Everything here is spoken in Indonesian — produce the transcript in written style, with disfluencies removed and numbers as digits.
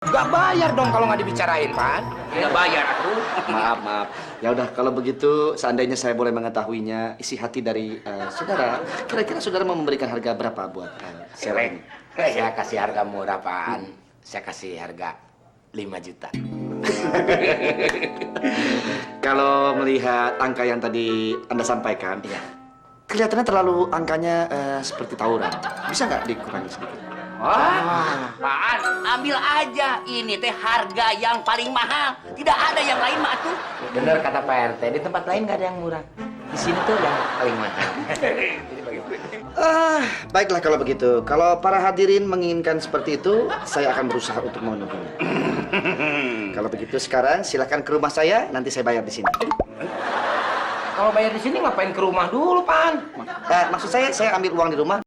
Nggak bayar dong kalau nggak dibicarain, Pan. Nggak bayar aku. Maaf. Ya udah kalau begitu seandainya saya boleh mengetahuinya isi hati dari saudara, kira-kira saudara mau memberikan harga berapa buat sewa ini? Saya kasih harga murah, Pan. Saya kasih harga 5 juta. Kalau melihat angka yang tadi Anda sampaikan, Iya. kelihatannya terlalu angkanya seperti tawuran. Bisa nggak dikurangi sedikit? Wah, Pan, ambil aja. Ini teh harga yang paling mahal. Tidak ada yang lain mah tuh. Bener kata Pak RT, di tempat lain nggak ada yang murah. Di sini tuh yang paling mahal. Baiklah kalau begitu. Kalau para hadirin menginginkan seperti itu, saya akan berusaha untuk memenuhinya. Kalau begitu sekarang silakan ke rumah saya, nanti saya bayar di sini. Kalau bayar di sini ngapain ke rumah dulu, Pan? Maksud saya ambil uang di rumah,